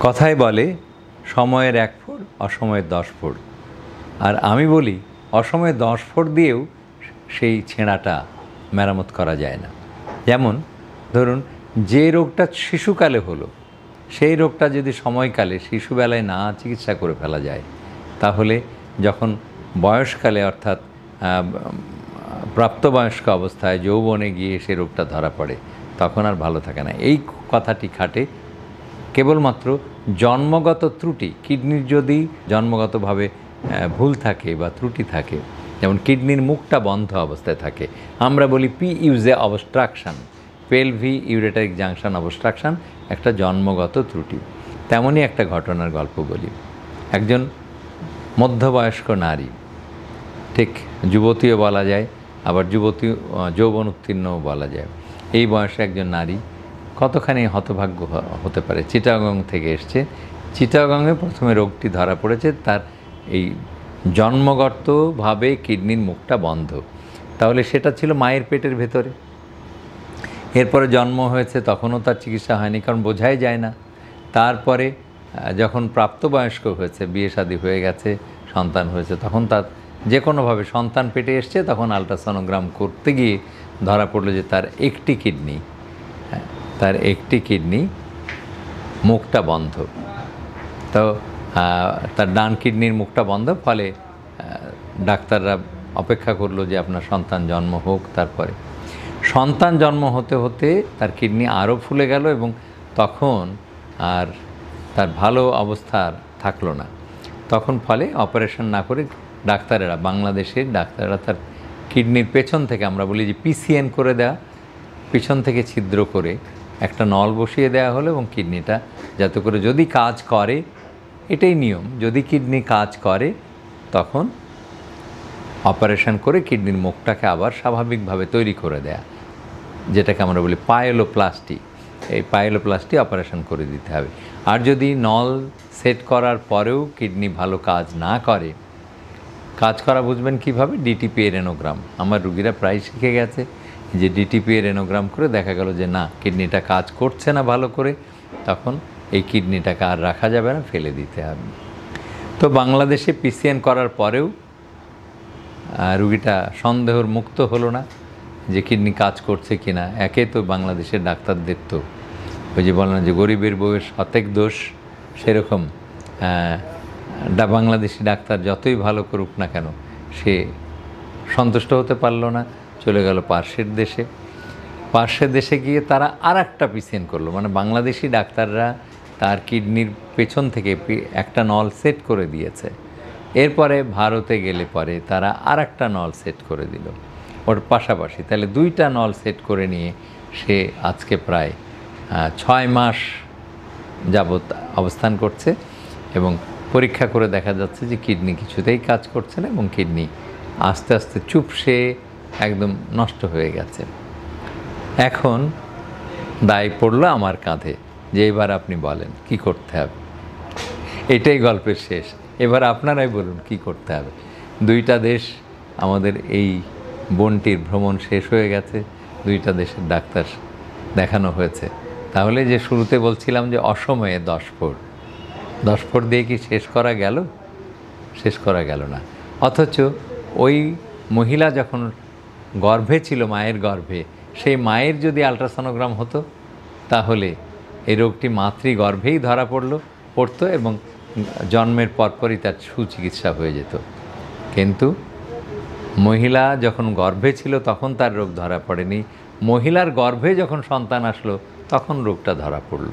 কথায় বলে সময়ের 1 ফোঁড় অসময়ের 10 ফোঁড়, আর আমি বলি অসময়ে 10 ফোঁড় দিয়েও সেই ছেঁড়াটা মেরামত করা যায় না। যেমন ধরুন, যে রোগটা শিশুকালে হলো, সেই রোগটা যদি সময়কালে শিশুবেলায় না চিকিৎসা করে ফেলা যায়, তাহলে যখন বয়সকালে অর্থাৎ প্রাপ্তবয়স্ক অবস্থায় যৌবনে গিয়ে সে রোগটা ধরা পড়ে, তখন আর ভালো থাকে না। এই কথাটি খাটে কেবলমাত্র জন্মগত ত্রুটি। কিডনির যদি জন্মগতভাবে ভুল থাকে বা ত্রুটি থাকে, যেমন কিডনির মুখটা বন্ধ অবস্থায় থাকে, আমরা বলি পিইউজে অবস্ট্রাকশান, পেলভি ইউরেটারিক জাংশন অবস্ট্রাকশান, একটা জন্মগত ত্রুটি। তেমনই একটা ঘটনার গল্প বলি। একজন মধ্যবয়স্ক নারী, ঠিক যুবতীও বলা যায়, আবার যৌবন উত্তীর্ণও বলা যায়, এই বয়সে একজন নারী কতখানি হতভাগ্য হতে পারে। চিটাগং থেকে এসছে। চিটাগংয়ে প্রথমে রোগটি ধরা পড়েছে, তার এই জন্মগতভাবে কিডনির মুখটা বন্ধ। তাহলে সেটা ছিল মায়ের পেটের ভেতরে। এরপরে জন্ম হয়েছে, তখনও তার চিকিৎসা হয়নি, কারণ বোঝাই যায় না। তারপরে যখন প্রাপ্তবয়স্ক হয়েছে, বিয়ে শাদী হয়ে গেছে, সন্তান হয়েছে, তখন তার যে কোনোভাবে সন্তান পেটে এসছে, তখন আলট্রাসোনোগ্রাম করতে গিয়ে ধরা পড়লো যে তার একটি কিডনি মুখটা বন্ধ। তো তার ডান কিডনির মুখটা বন্ধ, ফলে ডাক্তাররা অপেক্ষা করলো যে আপনার সন্তান জন্ম হোক। তারপরে সন্তান জন্ম হতে হতে তার কিডনি আরও ফুলে গেল, এবং তখন আর তার ভালো অবস্থা থাকলো না। তখন ফলে অপারেশন না করে বাংলাদেশের ডাক্তারেরা তার কিডনির পেছন থেকে, আমরা বলি যে পিসিএন করে দেওয়া, পিছন থেকে ছিদ্র করে একটা নল বসিয়ে দেওয়া হলো, এবং কিডনিটা যাতে করে যদি কাজ করে, এটাই নিয়ম, যদি কিডনি কাজ করে তখন অপারেশন করে কিডনির মুখটাকে আবার স্বাভাবিকভাবে তৈরি করে দেয়া, যেটাকে আমরা বলি পাইলোপ্লাস্টি। এই পাইলোপ্লাস্টি অপারেশন করে দিতে হবে। আর যদি নল সেট করার পরেও কিডনি ভালো কাজ না করে, কাজ করা বুঝবেন কীভাবে? ডিটিপিএ রেনোগ্রাম। আমার রুগীরা প্রায় শিখে গেছে যে ডিটিপিএ রেনোগ্রাম করে দেখা গেল যে না, কিডনিটা কাজ করছে না ভালো করে, তখন এই কিডনিটাকে আর রাখা যাবে না, ফেলে দিতে হবে। তো বাংলাদেশে পিসিএন করার পরেও রুগীটা সন্দেহর মুক্ত হলো না যে কিডনি কাজ করছে কি না। একে তো বাংলাদেশের ডাক্তারদের তো ওই যে বলে না যে গরিবের বউয়ের শতেক দোষ, সেরকম বাংলাদেশি ডাক্তার যতই ভালো করুক না কেন, সে সন্তুষ্ট হতে পারল না, চলে গেল পার্শ্বের দেশে গিয়ে তারা আর একটা পিসিএন করলো। মানে বাংলাদেশি ডাক্তাররা তার কিডনির পেছন থেকে একটা নল সেট করে দিয়েছে। এরপরে ভারতে গেলে পরে তারা আর একটা নল সেট করে দিল ওর পাশাপাশি। তাহলে 2টা নল সেট করে নিয়ে সে আজকে প্রায় 6 মাস যাবৎ অবস্থান করছে, এবং পরীক্ষা করে দেখা যাচ্ছে যে কিডনি কিছুতেই কাজ করছে না, এবং কিডনি আস্তে আস্তে চুপসে একদম নষ্ট হয়ে গেছে। এখন দায় পড়লো আমার কাঁধে যে এবার আপনি বলেন কি করতে হবে। এটাই গল্পের শেষ। এবার আপনারাই বলুন কি করতে হবে। 2টা দেশ, আমাদের এই বোনটির ভ্রমণ শেষ হয়ে গেছে, 2টা দেশের ডাক্তার দেখানো হয়েছে। তাহলে যে শুরুতে বলছিলাম যে অসময়ে 10 ফোঁড় দিয়ে কি শেষ করা গেল? শেষ করা গেল না। অথচ ওই মহিলা যখন গর্ভে ছিল, মায়ের গর্ভে, সেই মায়ের যদি আলট্রাসোনোগ্রাম হতো, তাহলে এই রোগটি মাতৃগর্ভেই ধরা পড়তো, এবং জন্মের পরপরই তার সুচিকিৎসা হয়ে যেত। কিন্তু মহিলা যখন গর্ভে ছিল তখন তার রোগ ধরা পড়েনি, মহিলার গর্ভে যখন সন্তান আসলো তখন রোগটা ধরা পড়ল।